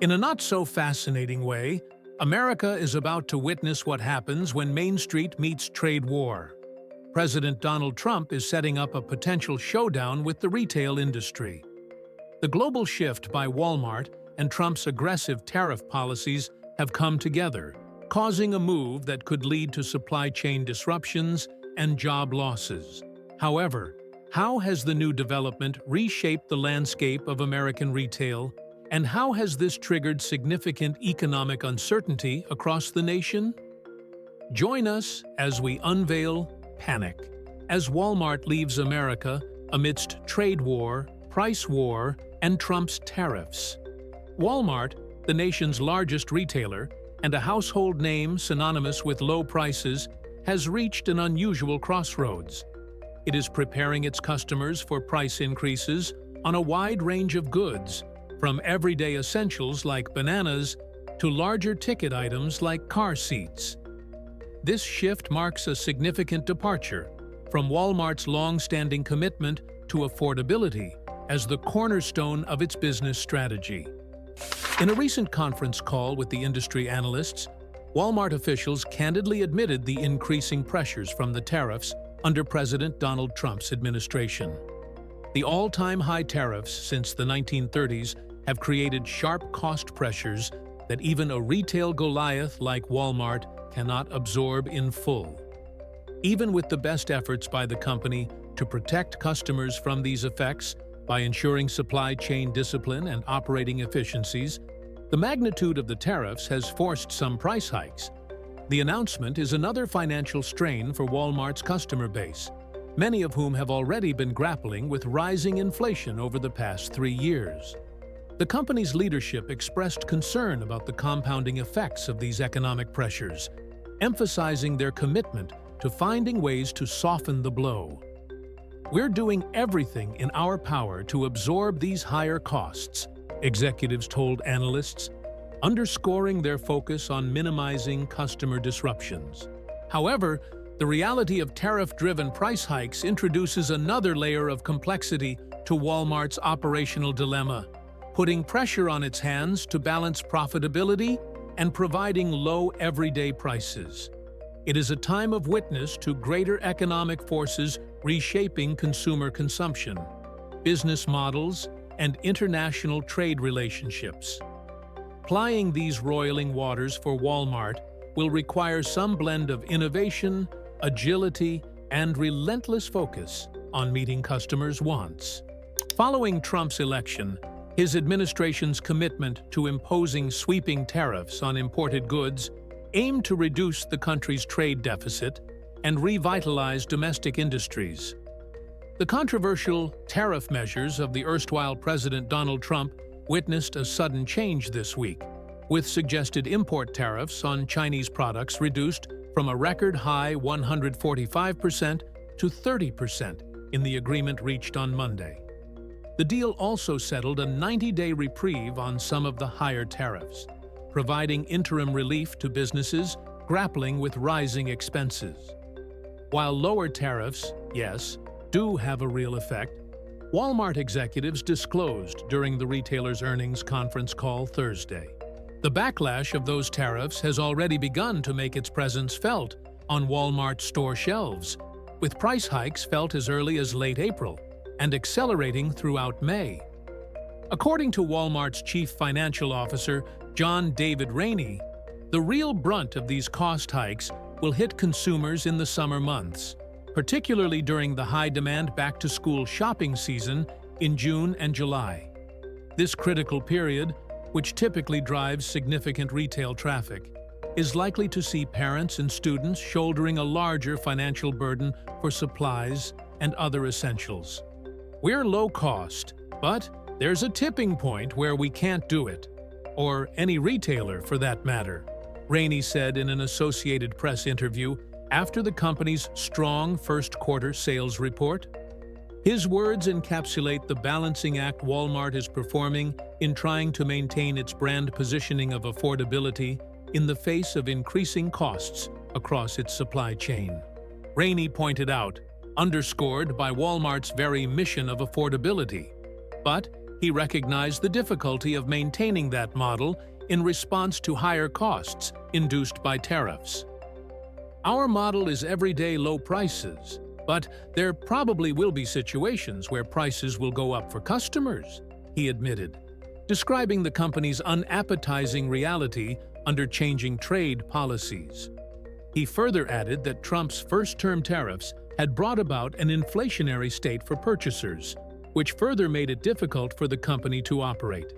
In a not-so-fascinating way, America is about to witness what happens when Main Street meets trade war. President Donald Trump is setting up a potential showdown with the retail industry. The global shift by Walmart and Trump's aggressive tariff policies have come together, causing a move that could lead to supply chain disruptions and job losses. However, how has the new development reshaped the landscape of American retail, and how has this triggered significant economic uncertainty across the nation? Join us as we unveil panic as Walmart leaves America amidst trade war, price war, and Trump's tariffs. Walmart, the nation's largest retailer and a household name synonymous with low prices, has reached an unusual crossroads. It is preparing its customers for price increases on a wide range of goods, from everyday essentials like bananas to larger ticket items like car seats. This shift marks a significant departure from Walmart's long-standing commitment to affordability as the cornerstone of its business strategy. In a recent conference call with the industry analysts, Walmart officials candidly admitted the increasing pressures from the tariffs under President Donald Trump's administration. The all-time high tariffs since the 1930s have created sharp cost pressures that even a retail Goliath like Walmart cannot absorb in full. Even with the best efforts by the company to protect customers from these effects by ensuring supply chain discipline and operating efficiencies, the magnitude of the tariffs has forced some price hikes. The announcement is another financial strain for Walmart's customer base, many of whom have already been grappling with rising inflation over the past 3 years. The company's leadership expressed concern about the compounding effects of these economic pressures, emphasizing their commitment to finding ways to soften the blow. "We're doing everything in our power to absorb these higher costs," executives told analysts, underscoring their focus on minimizing customer disruptions. However, the reality of tariff-driven price hikes introduces another layer of complexity to Walmart's operational dilemma, putting pressure on its hands to balance profitability and providing low everyday prices. It is a time of witness to greater economic forces reshaping consumer consumption, business models, and international trade relationships. Plying these roiling waters for Walmart will require some blend of innovation, agility, and relentless focus on meeting customers' wants. Following Trump's election, his administration's commitment to imposing sweeping tariffs on imported goods aimed to reduce the country's trade deficit and revitalize domestic industries. The controversial tariff measures of the erstwhile President Donald Trump witnessed a sudden change this week, with suggested import tariffs on Chinese products reduced from a record-high 145% to 30% in the agreement reached on Monday. The deal also settled a 90-day reprieve on some of the higher tariffs, providing interim relief to businesses grappling with rising expenses. While lower tariffs, yes, do have a real effect, Walmart executives disclosed during the retailer's earnings conference call Thursday. The backlash of those tariffs has already begun to make its presence felt on Walmart store shelves, with price hikes felt as early as late April and accelerating throughout May. According to Walmart's chief financial officer, John David Rainey, the real brunt of these cost hikes will hit consumers in the summer months, particularly during the high-demand back-to-school shopping season in June and July. This critical period, which typically drives significant retail traffic, is likely to see parents and students shouldering a larger financial burden for supplies and other essentials. "We're low cost, but there's a tipping point where we can't do it, or any retailer for that matter," Rainey said in an Associated Press interview after the company's strong first-quarter sales report. His words encapsulate the balancing act Walmart is performing in trying to maintain its brand positioning of affordability in the face of increasing costs across its supply chain. Rainey pointed out, underscored by Walmart's very mission of affordability. But He recognized the difficulty of maintaining that model in response to higher costs induced by tariffs. "Our model is everyday low prices, but there probably will be situations where prices will go up for customers," he admitted, describing the company's unappetizing reality under changing trade policies. He further added that Trump's first-term tariffs had brought about an inflationary state for purchasers, which further made it difficult for the company to operate.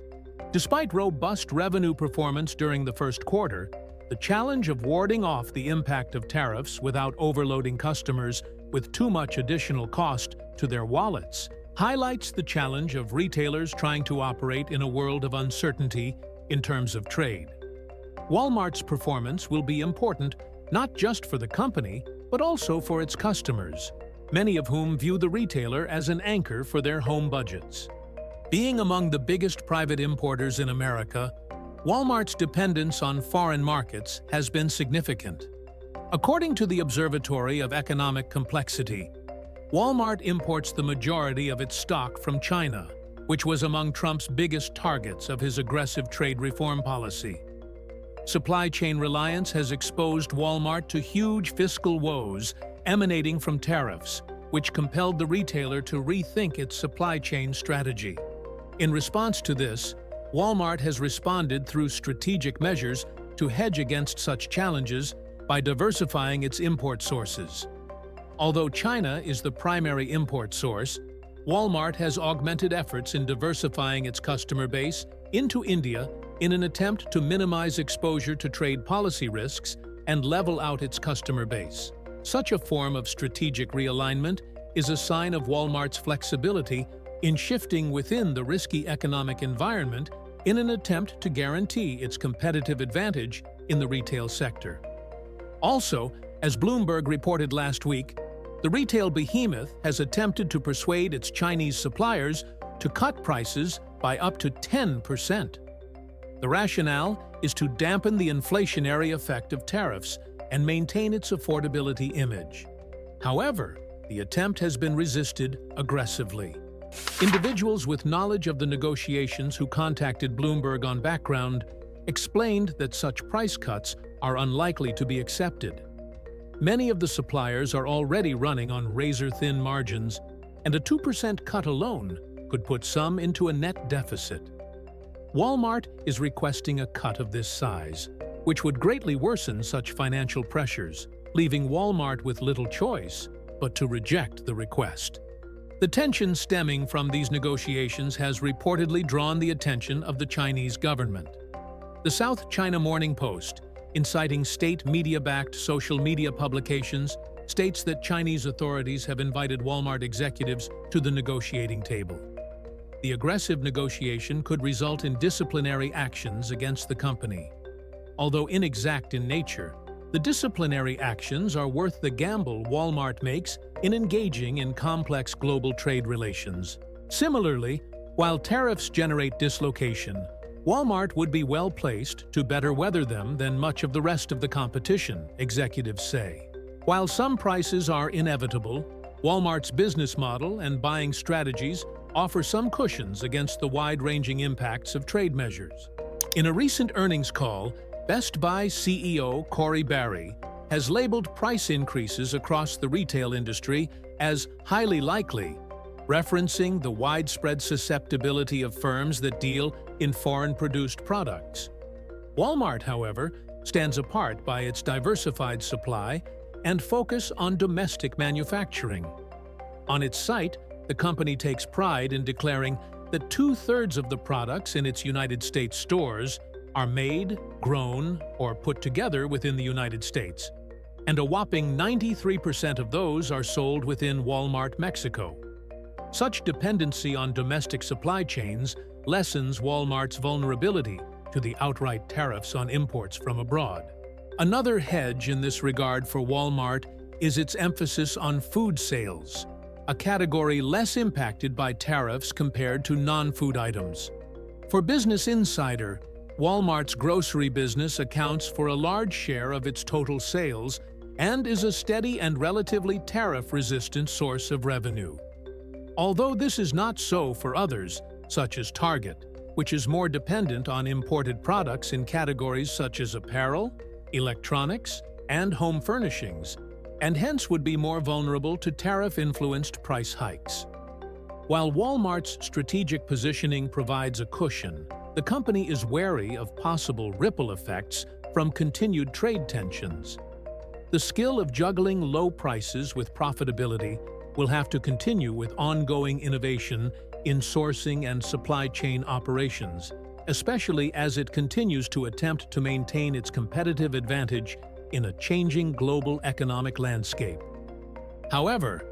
Despite robust revenue performance during the first quarter, the challenge of warding off the impact of tariffs without overloading customers with too much additional cost to their wallets highlights the challenge of retailers trying to operate in a world of uncertainty in terms of trade. Walmart's performance will be important not just for the company, but also for its customers, many of whom view the retailer as an anchor for their home budgets. Being among the biggest private importers in America, Walmart's dependence on foreign markets has been significant. According to the Observatory of Economic Complexity, Walmart imports the majority of its stock from China, which was among Trump's biggest targets of his aggressive trade reform policy. Supply chain reliance has exposed Walmart to huge fiscal woes emanating from tariffs, which compelled the retailer to rethink its supply chain strategy. In response to this, Walmart has responded through strategic measures to hedge against such challenges by diversifying its import sources. Although China is the primary import source, Walmart has augmented efforts in diversifying its customer base into India in an attempt to minimize exposure to trade policy risks and level out its customer base. Such a form of strategic realignment is a sign of Walmart's flexibility in shifting within the risky economic environment in an attempt to guarantee its competitive advantage in the retail sector. Also, as Bloomberg reported last week, the retail behemoth has attempted to persuade its Chinese suppliers to cut prices by up to 10%. The rationale is to dampen the inflationary effect of tariffs and maintain its affordability image. However, the attempt has been resisted aggressively. Individuals with knowledge of the negotiations who contacted Bloomberg on background explained that such price cuts are unlikely to be accepted. Many of the suppliers are already running on razor-thin margins, and a 2% cut alone could put some into a net deficit. Walmart is requesting a cut of this size, which would greatly worsen such financial pressures, leaving Walmart with little choice but to reject the request. The tension stemming from these negotiations has reportedly drawn the attention of the Chinese government. The South China Morning Post, inciting state media-backed social media publications, states that Chinese authorities have invited Walmart executives to the negotiating table. The aggressive negotiation could result in disciplinary actions against the company. Although inexact in nature, the disciplinary actions are worth the gamble Walmart makes in engaging in complex global trade relations. Similarly, while tariffs generate dislocation, Walmart would be well placed to better weather them than much of the rest of the competition, executives say. While some prices are inevitable, Walmart's business model and buying strategies offer some cushions against the wide-ranging impacts of trade measures. In a recent earnings call, Best Buy CEO Cory Barry has labeled price increases across the retail industry as highly likely, referencing the widespread susceptibility of firms that deal in foreign-produced products. Walmart, however, stands apart by its diversified supply and focus on domestic manufacturing. On its site, the company takes pride in declaring that 2/3 of the products in its United States stores are made, grown, or put together within the United States, and a whopping 93% of those are sold within Walmart Mexico. Such dependency on domestic supply chains lessens Walmart's vulnerability to the outright tariffs on imports from abroad. Another hedge in this regard for Walmart is its emphasis on food sales, a category less impacted by tariffs compared to non-food items. For Business Insider, Walmart's grocery business accounts for a large share of its total sales and is a steady and relatively tariff-resistant source of revenue. Although this is not so for others, such as Target, which is more dependent on imported products in categories such as apparel, electronics, and home furnishings, and hence would be more vulnerable to tariff-influenced price hikes. While Walmart's strategic positioning provides a cushion, the company is wary of possible ripple effects from continued trade tensions. The skill of juggling low prices with profitability will have to continue with ongoing innovation in sourcing and supply chain operations, especially as it continues to attempt to maintain its competitive advantage in a changing global economic landscape. However,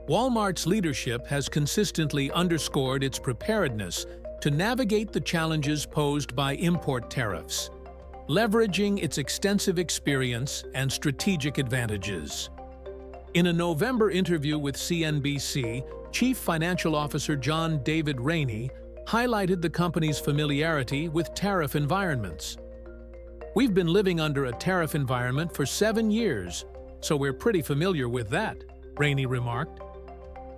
Walmart's leadership has consistently underscored its preparedness to navigate the challenges posed by import tariffs, leveraging its extensive experience and strategic advantages. In a November interview with CNBC, Chief Financial Officer John David Rainey highlighted the company's familiarity with tariff environments. "We've been living under a tariff environment for 7 years, so we're pretty familiar with that," Rainey remarked.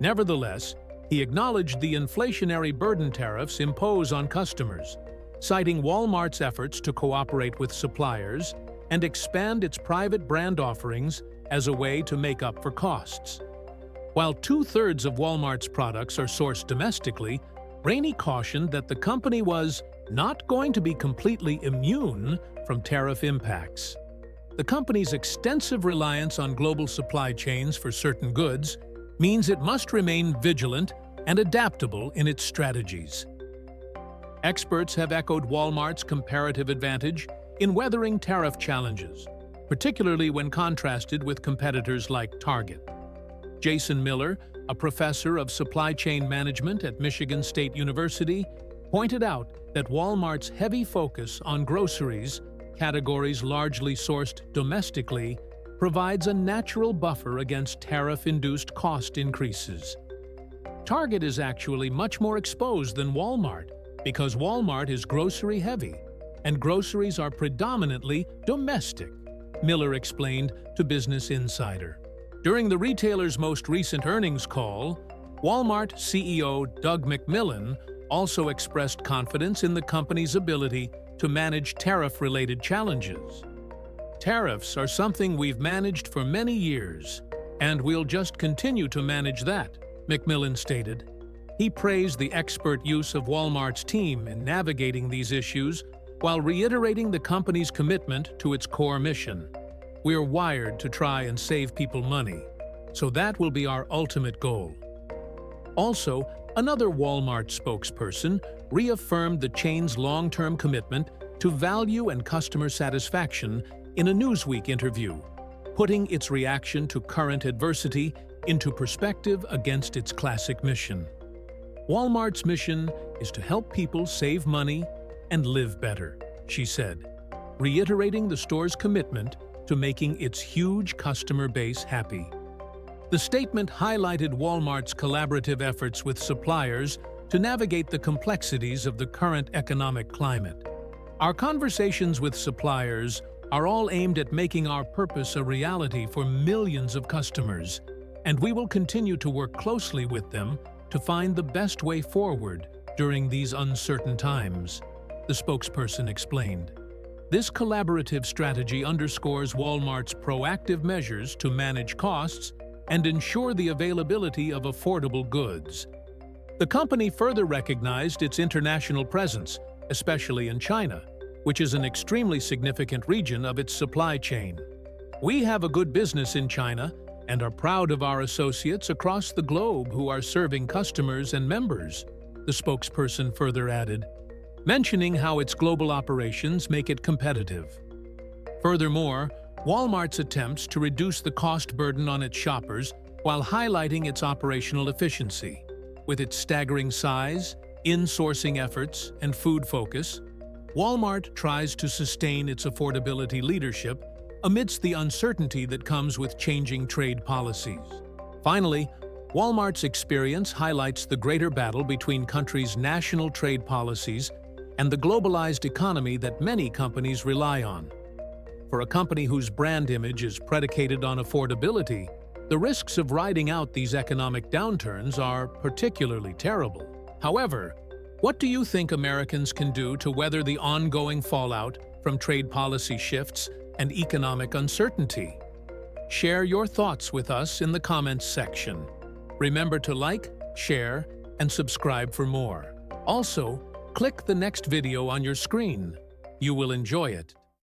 Nevertheless, he acknowledged the inflationary burden tariffs impose on customers, citing Walmart's efforts to cooperate with suppliers and expand its private brand offerings as a way to make up for costs. While 2/3 of Walmart's products are sourced domestically, Rainey cautioned that the company was not going to be completely immune from tariff impacts. The company's extensive reliance on global supply chains for certain goods means it must remain vigilant and adaptable in its strategies. Experts have echoed Walmart's comparative advantage in weathering tariff challenges, particularly when contrasted with competitors like Target. Jason Miller, a professor of supply chain management at Michigan State University, pointed out that Walmart's heavy focus on groceries, categories largely sourced domestically, provides a natural buffer against tariff-induced cost increases. Target is actually much more exposed than Walmart because Walmart is grocery-heavy, and groceries are predominantly domestic, Miller explained to Business Insider. During the retailer's most recent earnings call, Walmart CEO Doug McMillon also expressed confidence in the company's ability to manage tariff-related challenges. "Tariffs are something we've managed for many years, and we'll just continue to manage that," McMillon stated. He praised the expert use of Walmart's team in navigating these issues while reiterating the company's commitment to its core mission. "We're wired to try and save people money, so that will be our ultimate goal." Also, another Walmart spokesperson reaffirmed the chain's long-term commitment to value and customer satisfaction in a Newsweek interview, putting its reaction to current adversity into perspective against its classic mission. "Walmart's mission is to help people save money and live better," she said, reiterating the store's commitment to making its huge customer base happy. The statement highlighted Walmart's collaborative efforts with suppliers to navigate the complexities of the current economic climate. "Our conversations with suppliers are all aimed at making our purpose a reality for millions of customers, and we will continue to work closely with them to find the best way forward during these uncertain times," the spokesperson explained. This collaborative strategy underscores Walmart's proactive measures to manage costs and ensure the availability of affordable goods. The company further recognized its international presence, especially in China, which is an extremely significant region of its supply chain. "We have a good business in China and are proud of our associates across the globe who are serving customers and members," the spokesperson further added, mentioning how its global operations make it competitive. Furthermore, Walmart's attempts to reduce the cost burden on its shoppers while highlighting its operational efficiency. With its staggering size, in-sourcing efforts, and food focus, Walmart tries to sustain its affordability leadership amidst the uncertainty that comes with changing trade policies. Finally, Walmart's experience highlights the greater battle between countries' national trade policies and the globalized economy that many companies rely on. For a company whose brand image is predicated on affordability, the risks of riding out these economic downturns are particularly terrible. However, What do you think Americans can do to weather the ongoing fallout from trade policy shifts and economic uncertainty? Share your thoughts with us in the comments section. Remember to like, share, and subscribe for more. Also, click the next video on your screen. You will enjoy it.